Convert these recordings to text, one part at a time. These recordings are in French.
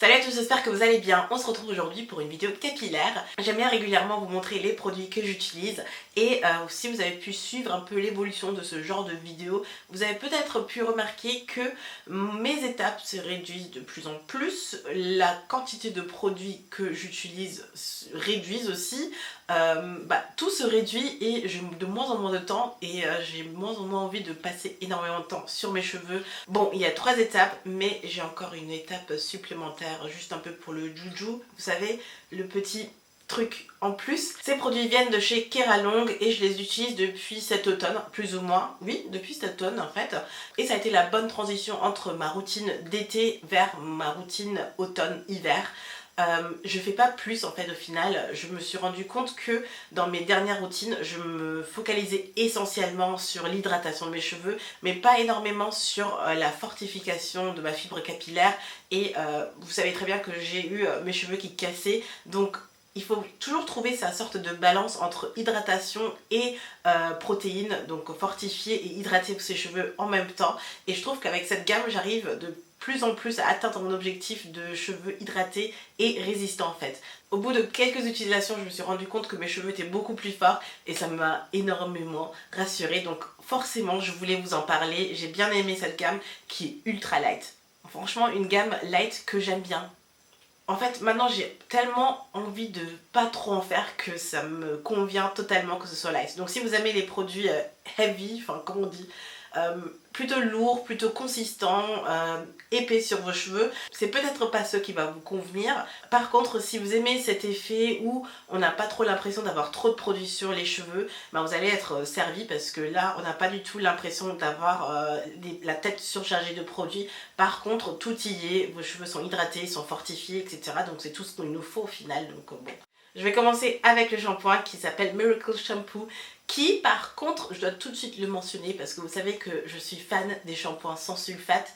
Salut à tous, j'espère que vous allez bien. On se retrouve aujourd'hui pour une vidéo capillaire. J'aime bien régulièrement vous montrer les produits que j'utilise et si vous avez pu suivre un peu l'évolution de ce genre de vidéo, vous avez peut-être pu remarquer que mes étapes se réduisent de plus en plus, la quantité de produits que j'utilise réduise aussi, tout se réduit et j'ai de moins en moins de temps et j'ai de moins en moins envie de passer énormément de temps sur mes cheveux. Bon, il y a 3 étapes, mais j'ai encore une étape supplémentaire, juste un peu pour le juju, vous savez, le petit truc en plus. Ces produits viennent de chez Kéralong et je les utilise depuis cet automne, plus ou moins. Oui, depuis cet automne en fait. Et ça a été la bonne transition entre ma routine d'été vers ma routine automne-hiver. Je fais pas plus en fait au final. Je me suis rendu compte que dans mes dernières routines je me focalisais essentiellement sur l'hydratation de mes cheveux mais pas énormément sur la fortification de ma fibre capillaire et vous savez très bien que j'ai eu mes cheveux qui cassaient, donc il faut toujours trouver sa sorte de balance entre hydratation et protéines, donc fortifier et hydrater ses cheveux en même temps, et je trouve qu'avec cette gamme j'arrive de plus en plus à atteindre mon objectif de cheveux hydratés et résistants en fait. Au bout de quelques utilisations, je me suis rendu compte que mes cheveux étaient beaucoup plus forts et ça m'a énormément rassurée, donc forcément je voulais vous en parler. J'ai bien aimé cette gamme qui est ultra light. Franchement une gamme light que j'aime bien. En fait, maintenant j'ai tellement envie de pas trop en faire que ça me convient totalement que ce soit light. Donc si vous aimez les produits heavy, enfin comme on dit, plutôt lourd, plutôt consistant, épais sur vos cheveux, c'est peut-être pas ce qui va vous convenir. Par contre, si vous aimez cet effet où on n'a pas trop l'impression d'avoir trop de produits sur les cheveux, vous allez être servi parce que là on n'a pas du tout l'impression d'avoir la tête surchargée de produits. Par contre, tout y est, vos cheveux sont hydratés, sont fortifiés, etc. Donc c'est tout ce qu'il nous faut au final. Donc bon. Je vais commencer avec le shampoing qui s'appelle Miracle Shampoo, qui par contre, je dois tout de suite le mentionner parce que vous savez que je suis fan des shampoings sans sulfate.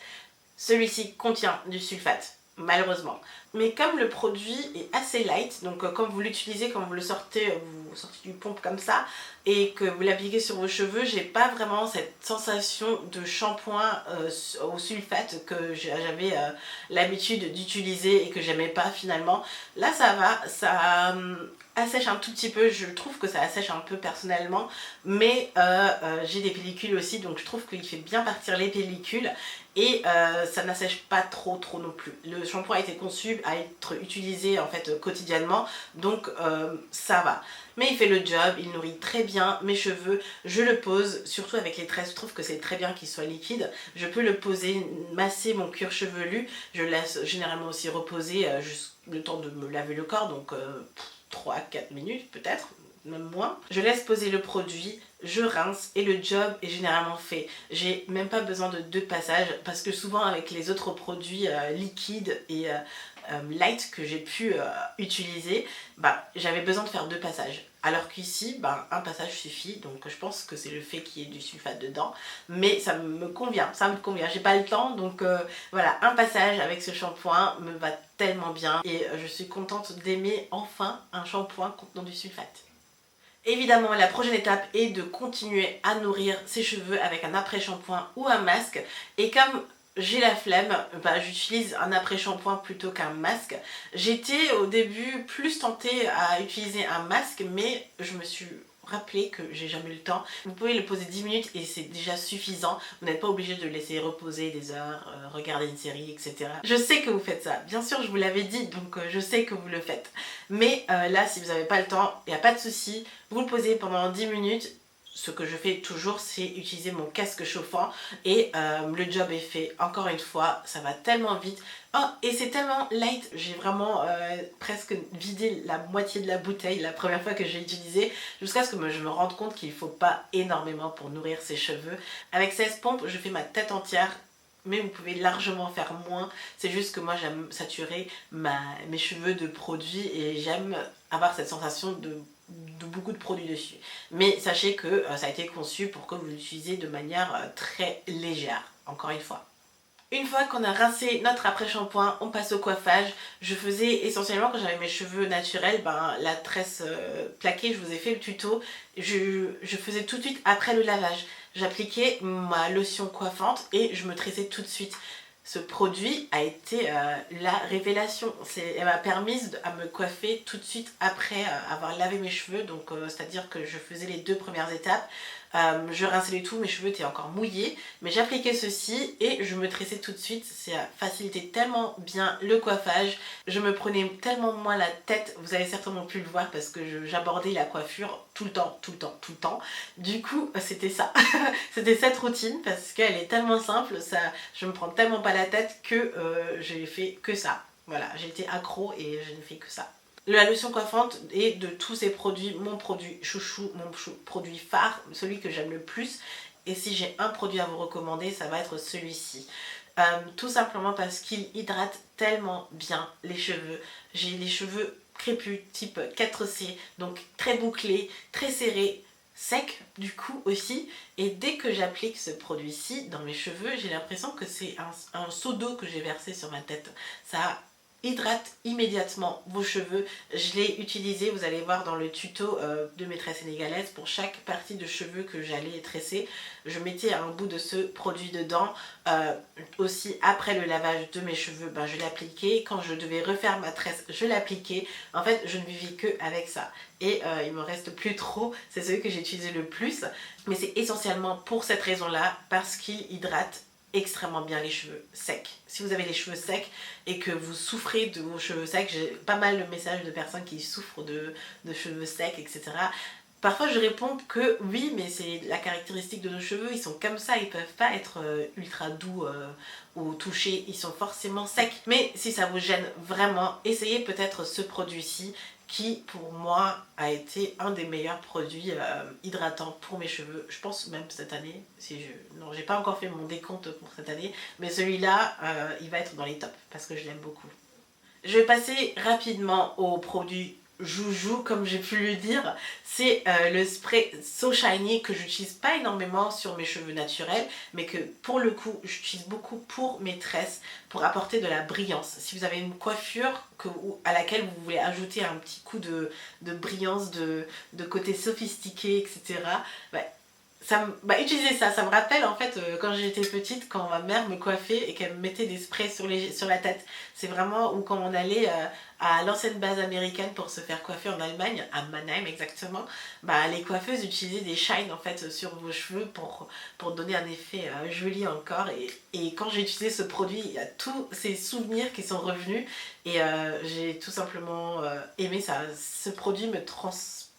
Celui-ci contient du sulfate, malheureusement. Mais comme le produit est assez light, donc quand vous l'utilisez, quand vous le sortez, vous sortez du pompe comme ça, et que vous l'appliquez sur vos cheveux, j'ai pas vraiment cette sensation de shampoing au sulfate que j'avais l'habitude d'utiliser et que j'aimais pas finalement. Là ça va, ça assèche un tout petit peu, je trouve que ça assèche un peu personnellement, mais j'ai des pellicules aussi, donc je trouve qu'il fait bien partir les pellicules et ça n'assèche pas trop non plus. Le shampoing a été conçu à être utilisé en fait quotidiennement, donc ça va. Mais il fait le job, il nourrit très bien mes cheveux, je le pose, surtout avec les tresses, je trouve que c'est très bien qu'il soit liquide. Je peux le poser, masser mon cuir chevelu, je laisse généralement aussi reposer le temps de me laver le corps, donc 3-4 minutes peut-être, même moins. Je laisse poser le produit, je rince et le job est généralement fait. J'ai même pas besoin de 2 passages parce que souvent avec les autres produits liquides et light que j'ai pu utiliser, j'avais besoin de faire 2 passages. Alors qu'ici, un passage suffit, donc je pense que c'est le fait qu'il y ait du sulfate dedans, mais ça me convient, j'ai pas le temps, donc voilà, un passage avec ce shampoing me va tellement bien et je suis contente d'aimer enfin un shampoing contenant du sulfate. Évidemment, la prochaine étape est de continuer à nourrir ses cheveux avec un après-shampoing ou un masque. Et comme j'ai la flemme, j'utilise un après-shampoing plutôt qu'un masque. J'étais au début plus tentée à utiliser un masque, mais je me suis rappelé que j'ai jamais eu le temps. Vous pouvez le poser 10 minutes et c'est déjà suffisant. Vous n'êtes pas obligé de le laisser reposer des heures, regarder une série, etc. Je sais que vous faites ça, bien sûr je vous l'avais dit, donc je sais que vous le faites. Mais là, si vous n'avez pas le temps, il n'y a pas de souci. Vous le posez pendant 10 minutes. Ce que je fais toujours, c'est utiliser mon casque chauffant et le job est fait. Encore une fois, ça va tellement vite. Oh, et c'est tellement light, j'ai vraiment presque vidé la moitié de la bouteille la première fois que j'ai utilisé, jusqu'à ce que je me rende compte qu'il ne faut pas énormément pour nourrir ses cheveux. Avec 16 pompes, je fais ma tête entière, mais vous pouvez largement faire moins. C'est juste que moi j'aime saturer mes cheveux de produits et j'aime avoir cette sensation de beaucoup de produits dessus. Mais sachez que ça a été conçu pour que vous l'utilisiez de manière très légère, encore une fois. Une fois qu'on a rincé notre après-shampoing, on passe au coiffage. Je faisais essentiellement, quand j'avais mes cheveux naturels, la tresse plaquée, je vous ai fait le tuto, je faisais tout de suite après le lavage. J'appliquais ma lotion coiffante et je me tressais tout de suite. ce produit a été la révélation. Elle m'a permis à me coiffer tout de suite après avoir lavé mes cheveux. Donc c'est-à-dire que je faisais les 2 premières étapes. Je rinçais les tout, mes cheveux étaient encore mouillés, mais j'appliquais ceci et je me tressais tout de suite. Ça facilitait tellement bien le coiffage, je me prenais tellement moins la tête. Vous avez certainement pu le voir parce que j'abordais la coiffure tout le temps. Du coup c'était ça, c'était cette routine parce qu'elle est tellement simple, je me prends tellement pas la tête que j'ai fait que ça. Voilà, j'ai été accro et je n'ai fait que ça. La lotion coiffante est de tous ces produits mon produit chouchou, produit phare, celui que j'aime le plus. Et si j'ai un produit à vous recommander, ça va être celui-ci. Tout simplement parce qu'il hydrate tellement bien les cheveux. J'ai les cheveux crépus type 4C, donc très bouclés, très serrés, secs du coup aussi. Et dès que j'applique ce produit-ci dans mes cheveux, j'ai l'impression que c'est un seau d'eau que j'ai versé sur ma tête. Ça hydrate immédiatement vos cheveux. Je l'ai utilisé, vous allez voir dans le tuto de maîtresse sénégalaise, pour chaque partie de cheveux que j'allais tresser, je mettais un bout de ce produit dedans. Aussi après le lavage de mes cheveux, je l'appliquais. Quand je devais refaire ma tresse, je l'appliquais. En fait, je ne vivais que avec ça. Et il me reste plus trop, c'est celui que j'ai utilisé le plus. Mais c'est essentiellement pour cette raison-là, parce qu'il hydrate extrêmement bien les cheveux secs. Si vous avez les cheveux secs et que vous souffrez de vos cheveux secs, j'ai pas mal de messages de personnes qui souffrent de cheveux secs, etc. Parfois je réponds que oui, mais c'est la caractéristique de nos cheveux, ils sont comme ça, ils peuvent pas être ultra doux au toucher, ils sont forcément secs. Mais si ça vous gêne vraiment, essayez peut-être ce produit-ci, qui pour moi a été un des meilleurs produits hydratants pour mes cheveux. Je pense même cette année, non, j'ai pas encore fait mon décompte pour cette année, mais celui-là il va être dans les tops parce que je l'aime beaucoup. Je vais passer rapidement au produit joujou, comme j'ai pu le dire. C'est le spray So Shiny que j'utilise pas énormément sur mes cheveux naturels, mais que pour le coup j'utilise beaucoup pour mes tresses, pour apporter de la brillance. Si vous avez une coiffure à laquelle vous voulez ajouter un petit coup de brillance, de côté sophistiqué, etc., utiliser ça me rappelle en fait quand j'étais petite, quand ma mère me coiffait et qu'elle me mettait des sprays sur la tête. C'est vraiment, ou quand on allait à l'ancienne base américaine pour se faire coiffer en Allemagne, à Mannheim exactement, les coiffeuses utilisaient des shines en fait sur vos cheveux pour donner un effet joli encore. Et quand j'ai utilisé ce produit, il y a tous ces souvenirs qui sont revenus et j'ai tout simplement aimé ça. Ce produit me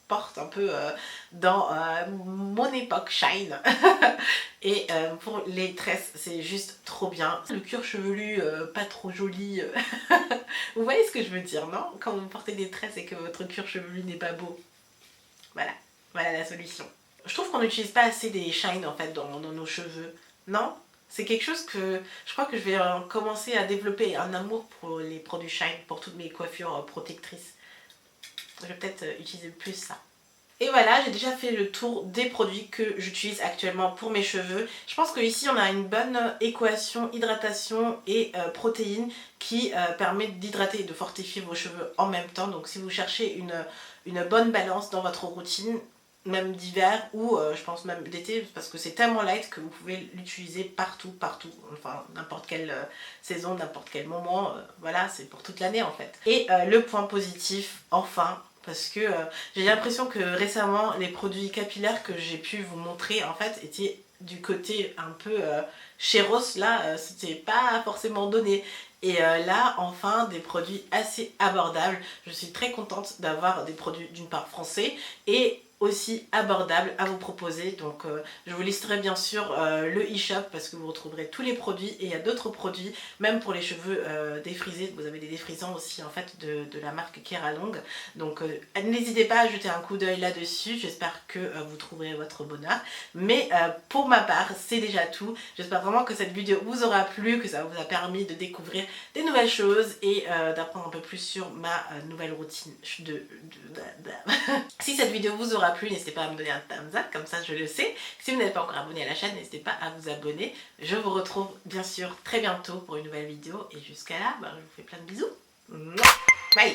porte un peu dans mon époque shine. Et pour les tresses, c'est juste trop bien. Le cuir chevelu pas trop joli. Vous voyez ce que je veux dire, non? Quand vous portez des tresses et que votre cuir chevelu n'est pas beau. Voilà la solution. Je trouve qu'on n'utilise pas assez des shines en fait dans nos cheveux, non? C'est quelque chose que je crois que je vais commencer à développer un amour pour les produits shine, pour toutes mes coiffures protectrices. Je vais peut-être utiliser plus ça. Et voilà, j'ai déjà fait le tour des produits que j'utilise actuellement pour mes cheveux. Je pense qu'ici on a une bonne équation hydratation et protéines qui permet d'hydrater et de fortifier vos cheveux en même temps. Donc si vous cherchez une bonne balance dans votre routine, même d'hiver ou je pense même d'été, parce que c'est tellement light que vous pouvez l'utiliser partout, enfin n'importe quelle saison, n'importe quel moment, voilà, c'est pour toute l'année en fait. Et le point positif, enfin, parce que j'ai l'impression que récemment les produits capillaires que j'ai pu vous montrer en fait étaient du côté un peu chéros, là c'était pas forcément donné. Et là enfin des produits assez abordables. Je suis très contente d'avoir des produits d'une part français et aussi abordable à vous proposer. Donc je vous listerai bien sûr le e-shop parce que vous retrouverez tous les produits et il y a d'autres produits même pour les cheveux défrisés. Vous avez des défrisants aussi en fait de la marque Keralong. Donc n'hésitez pas à jeter un coup d'œil là-dessus. J'espère que vous trouverez votre bonheur. Mais pour ma part c'est déjà tout. J'espère vraiment que cette vidéo vous aura plu, que ça vous a permis de découvrir des nouvelles choses et d'apprendre un peu plus sur ma nouvelle routine si cette vidéo vous aura plu, n'hésitez pas à me donner un thumbs up, comme ça je le sais. Si vous n'êtes pas encore abonné à la chaîne, n'hésitez pas à vous abonner. Je vous retrouve bien sûr très bientôt pour une nouvelle vidéo. Et jusqu'à là, je vous fais plein de bisous. Bye.